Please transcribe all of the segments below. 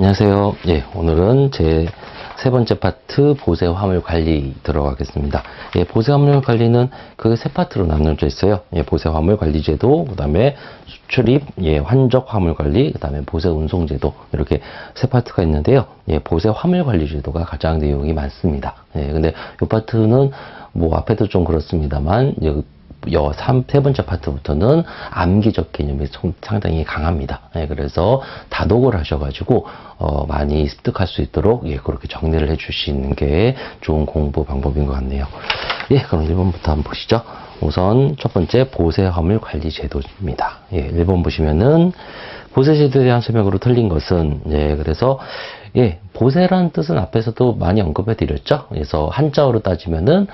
안녕하세요. 예, 오늘은 제 세 번째 파트 보세 화물 관리 들어가겠습니다. 예, 보세 화물 관리는 그 세 파트로 나눠져 있어요. 예, 보세 화물 관리 제도, 그다음에 수출입, 예, 환적 화물 관리, 그다음에 보세 운송 제도 이렇게 세 파트가 있는데요. 예, 보세 화물 관리 제도가 가장 내용이 많습니다. 예, 근데 이 파트는 뭐 앞에도 좀 그렇습니다만 세 번째 파트부터는 암기적 개념이 상당히 강합니다. 예, 그래서 다독을 하셔가지고 많이 습득할 수 있도록 그렇게 정리를 해주시는 게 좋은 공부 방법인 것 같네요. 예, 그럼 1번부터 한번 보시죠. 우선 첫 번째 보세 화물 관리 제도입니다. 예, 1번 보시면은 보세 제도에 대한 설명으로 틀린 것은 그래서 보세라는 뜻은 앞에서도 많이 언급해 드렸죠. 그래서 한자어로 따지면은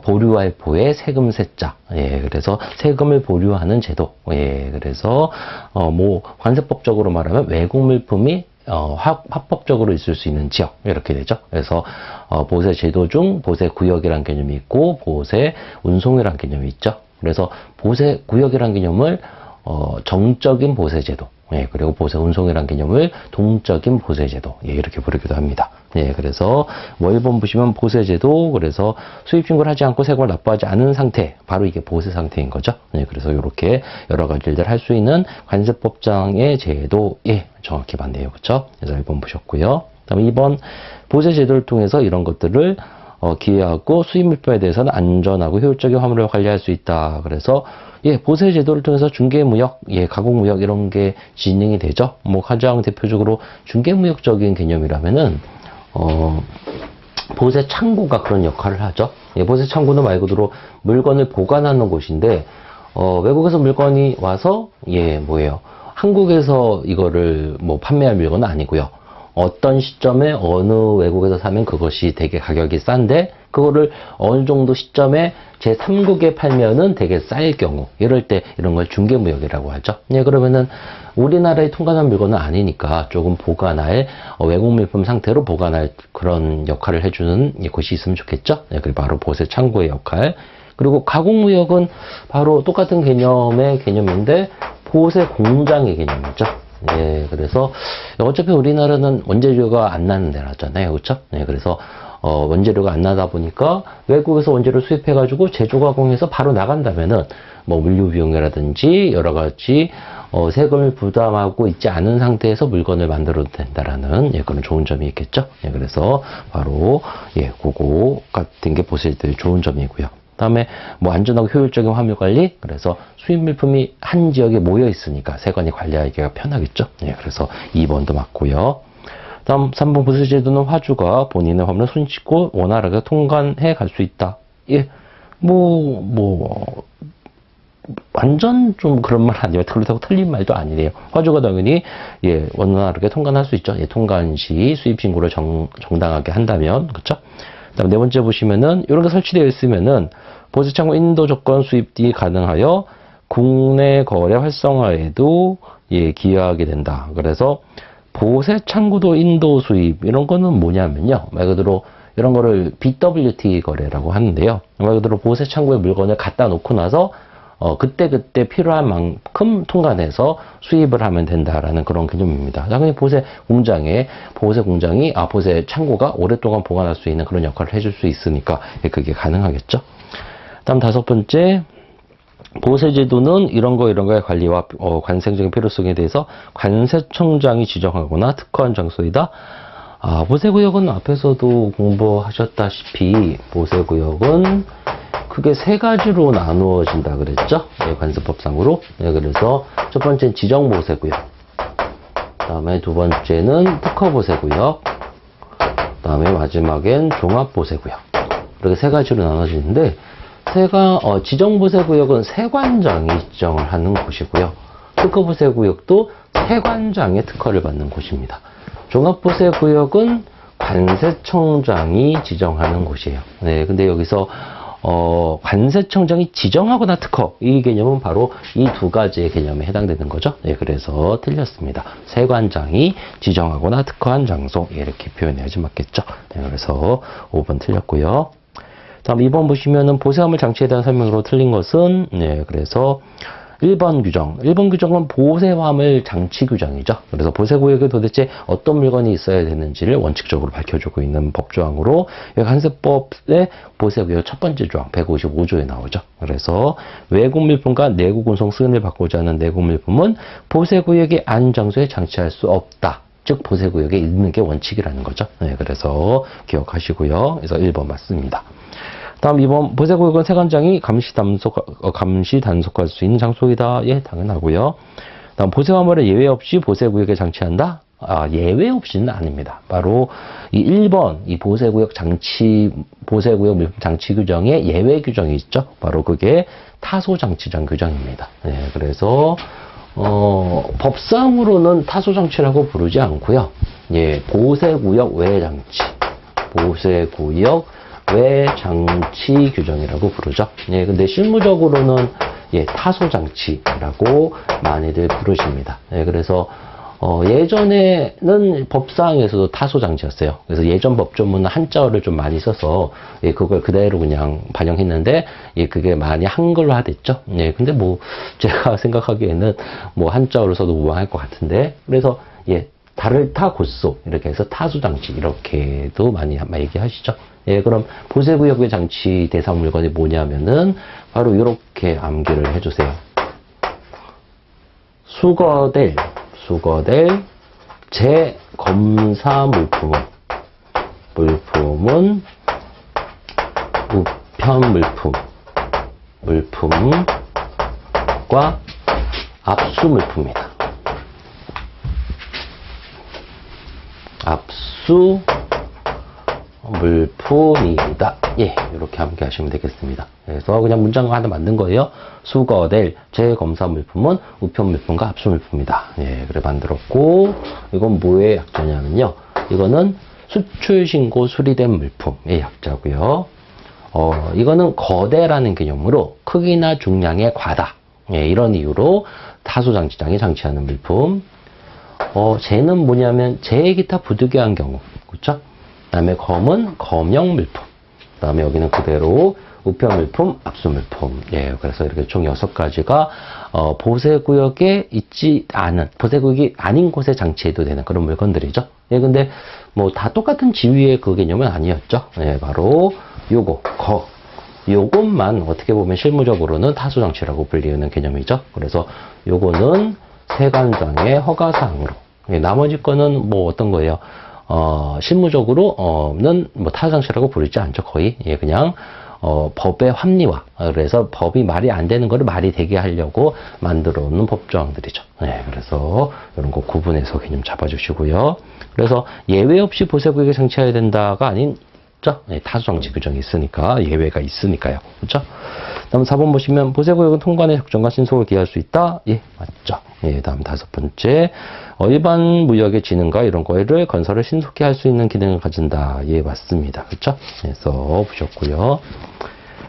보류할 보에 세금 세자. 그래서 세금을 보류하는 제도. 그래서, 관세법적으로 말하면 외국 물품이, 합법적으로 있을 수 있는 지역. 이렇게 되죠. 그래서, 보세 제도 중 보세 구역이란 개념이 있고, 보세 운송이란 개념이 있죠. 그래서 보세 구역이란 개념을, 정적인 보세 제도. 그리고 보세 운송이란 개념을 동적인 보세 제도. 이렇게 부르기도 합니다. 그래서 뭐 1번 보시면 보세 제도, 그래서 수입 신고를 하지 않고 세금을 납부하지 않은 상태, 바로 이게 보세 상태인 거죠. 그래서 이렇게 여러 가지 일들을 할 수 있는 관세법상의 제도, 정확히 맞네요. 그렇죠? 그래서 1번 보셨고요. 그다음에 2번 보세 제도를 통해서 이런 것들을 기여하고 수입 물품에 대해서는 안전하고 효율적인 화물을 관리할 수 있다. 그래서 보세 제도를 통해서 중개무역, 가공무역 이런 게 진행이 되죠. 뭐 가장 대표적으로 중개무역적인 개념이라면은 보세 창고가 그런 역할을 하죠. 보세 창고는 말 그대로 물건을 보관하는 곳인데 외국에서 물건이 와서 한국에서 이거를 뭐 판매할 물건은 아니고요. 어떤 시점에 어느 외국에서 사면 그것이 되게 가격이 싼데 그거를 어느 정도 시점에 제3국에 팔면은 되게 쌀 경우, 이럴 때 이런 걸 중개무역이라고 하죠. 그러면은 우리나라에 통관한 물건은 아니니까 조금 보관할, 외국 물품 상태로 보관할 그런 역할을 해주는 곳이 있으면 좋겠죠. 그리고 바로 보세 창고의 역할. 그리고 가공무역은 바로 똑같은 개념인데 보세 공장의 개념이죠. 그래서 어차피 우리나라는 원재료가 안 나는 데라잖아요. 그렇죠? 그래서 원재료가 안 나다 보니까 외국에서 원재료 수입해가지고 제조 가공해서 바로 나간다면은 뭐 물류 비용이라든지 여러 가지 세금을 부담하고 있지 않은 상태에서 물건을 만들어도 된다라는 그런 좋은 점이 있겠죠. 그래서 바로 그거 같은 게 보세들 좋은 점이고요. 그다음에 뭐 안전하고 효율적인 화물 관리, 그래서 수입 물품이 한 지역에 모여 있으니까 세관이 관리하기가 편하겠죠. 그래서 2번도 맞고요. 다음 3번 보세 제도는 화주가 본인의 화물을 손쉽고 원활하게 통관해 갈 수 있다. 완전 좀 그런 말 아니에요. 그렇다고 틀린 말도 아니래요. 화주가 당연히 원활하게 통관할 수 있죠. 통관 시 수입 신고를 정당하게 한다면, 그렇죠? 그다음 네 번째 보시면은 이런 게 설치되어 있으면은 보세 창고 인도 조건 수입이 가능하여 국내 거래 활성화에도 기여하게 된다. 그래서 보세 창구도 인도 수입 이런 거는 뭐냐면요. 말 그대로 이런 거를 BWT 거래라고 하는데요. 말 그대로 보세 창구에 물건을 갖다 놓고 나서 그때 필요한 만큼 통관해서 수입을 하면 된다라는 그런 개념입니다. 당연히 보세 창고가 오랫동안 보관할 수 있는 그런 역할을 해줄 수 있으니까 그게 가능하겠죠. 다음 5번째, 보세 제도는 이런 거의 관리와 관세적인 필요성에 대해서 관세청장이 지정하거나 특화한 장소이다. 보세구역은 앞에서도 공부하셨다시피 보세구역은 크게 세 가지로 나누어진다 그랬죠? 관세법상으로. 그래서 첫 번째는 지정보세구역, 그다음에 두 번째는 특허보세구역, 그다음에 마지막엔 종합보세구역. 이렇게 세 가지로 나눠지는데 지정보세구역은 세관장이 지정을 하는 곳이고요. 특허보세구역도 세관장의 특허를 받는 곳입니다. 종합보세구역은 관세청장이 지정하는 곳이에요. 근데 여기서 관세청장이 지정하거나 특허, 이 개념은 바로 이 두 가지의 개념에 해당되는 거죠. 그래서 틀렸습니다. 세관장이 지정하거나 특허한 장소, 이렇게 표현해야지 맞겠죠. 그래서 5번 틀렸고요. 다음 2번 보시면은 보세 화물 장치에 대한 설명으로 틀린 것은 그래서 1번 규정. 1번 규정은 보세 화물 장치 규정이죠. 그래서 보세 구역에 도대체 어떤 물건이 있어야 되는지를 원칙적으로 밝혀주고 있는 법조항으로 관세법의 보세 구역 첫 번째 조항 155조에 나오죠. 그래서 외국 물품과 내국 운송 승인을 받고자 하는 내국 물품은 보세 구역의 안 장소에 장치할 수 없다. 즉 보세 구역에 있는 게 원칙이라는 거죠. 네, 그래서 기억하시고요. 그래서 1번 맞습니다. 다음 2번 보세구역은 세관장이 감시 단속할 수 있는 장소이다. 예, 당연하고요. 다음 보세화물을 예외 없이 보세구역에 장치한다. 예외 없이는 아닙니다. 바로 이 1번 이 보세구역 물품 장치 규정의 예외 규정이 있죠. 바로 그게 타소장치장 규정입니다. 네, 그래서 법상으로는 타소장치라고 부르지 않고요. 예, 보세구역 외장치, 보세구역 외장치 규정이라고 부르죠. 예, 근데 실무적으로는 예, 타소장치라고 많이들 부르십니다. 예, 그래서 예전에는 법상에서도 타소장치였어요. 그래서 예전 법조문은 한자어를 좀 많이 써서 예, 그걸 그대로 그냥 반영했는데 예, 그게 많이 한글화 됐죠. 예, 근데 뭐 제가 생각하기에는 뭐 한자어를 써도 무방할 것 같은데 그래서 예, 달을 타 곧소 이렇게 해서 타소장치 이렇게도 많이 얘기하시죠. 예, 그럼 보세구역의 장치 대상 물건이 뭐냐면은 바로 이렇게 암기를 해주세요. 수거될 재검사 물품은 우편 물품과 압수 물품이다. 압수 물품이다. 예, 이렇게 암기하시면 되겠습니다. 그래서 그냥 문장을 하나 만든 거예요. 수거될 재검사 물품은 우편 물품과 압수 물품이다. 예, 그래 만들었고 이건 뭐의 약자냐면요. 이거는 수출 신고 수리된 물품의 약자고요. 이거는 거대라는 개념으로 크기나 중량의 과다. 예, 이런 이유로 타소장치장에 장치하는 물품. 쟤는 뭐냐면 재 기타 부득이한 경우. 그렇죠? 그다음에 검은 검형 물품. 그다음에 여기는 그대로 우편 물품, 압수 물품. 예, 그래서 이렇게 총 6가지가 보세구역에 있지 않은 보세구역이 아닌 곳에 장치해도 되는 그런 물건들이죠. 예, 근데 뭐 다 똑같은 지위의 그 개념은 아니었죠. 예, 바로 요것만 어떻게 보면 실무적으로는 타소장치라고 불리는 개념이죠. 그래서 요거는 세관장의 허가사항으로. 예, 나머지 거는 뭐 어떤 거예요? 실무적으로는 뭐 타소장치라고 부르지 않죠. 거의. 예, 그냥 법의 합리화. 그래서 법이 말이 안 되는 거를 말이 되게 하려고 만들어 놓는 법조항들이죠. 네, 그래서 이런 거 구분해서 개념 잡아주시고요. 그래서 예외 없이 보세구역에 장치해야 된다가 아닌 네, 타소장치 규정이 있으니까 예외가 있으니까요. 그렇죠? 다음 4번 보시면 보세구역은 통관의 적정과 신속을 기할 수 있다. 예, 맞죠. 예, 다음 5번째 일반 무역의 지능과 이런 거를 건설을 신속히 할 수 있는 기능을 가진다. 예, 맞습니다. 그렇죠? 그래서 보셨고요.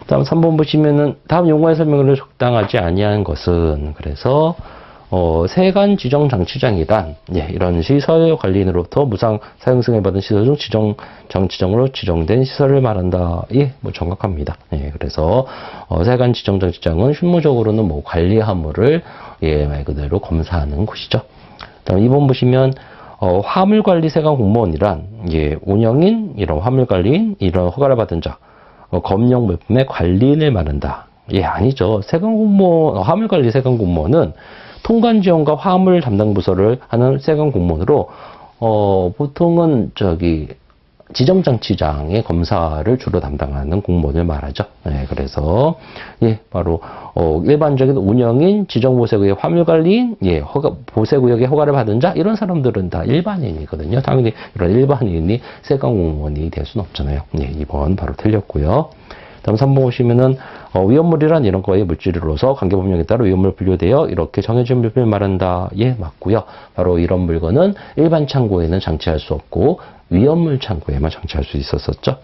다음 3번 보시면은 다음 용어의 설명으로 적당하지 아니한 것은 그래서 세관 지정 장치장이란 예, 이런 시설 관리인으로부터 무상 사용 승인을 받은 시설 중 장치장으로 지정된 시설을 말한다. 예, 뭐 정확합니다. 예, 그래서 세관 지정 장치장은 실무적으로는 뭐 관리 화물을 예, 말 그대로 검사하는 곳이죠. 다음 2번 보시면 화물관리 세관 공무원이란 예, 운영인 이런 화물관리인 이런 허가를 받은 자 검역 물품의 관리인을 말한다. 예, 아니죠. 세관 공무원 화물관리 세관 공무원은 통관 지원과 화물 담당 부서를 하는 세관 공무원으로 보통은 지정장치장의 검사를 주로 담당하는 공무원을 말하죠. 네, 그래서 예, 바로 일반적인 운영인, 지정보세구역 화물관리인, 예, 보세구역의 허가를 받은 자 이런 사람들은 다 일반인이거든요. 당연히 이런 일반인이 세관 공무원이 될 수는 없잖아요. 예, 2번 바로 틀렸고요. 다음 3번 보시면은 위험물이란 이런 거의 물질로서 관계법령에 따라 위험물 분류되어 이렇게 정해진 물품을 말한다. 예, 맞고요. 바로 이런 물건은 일반 창고에는 장치할 수 없고 위험물 창고에만 장치할 수 있었었죠.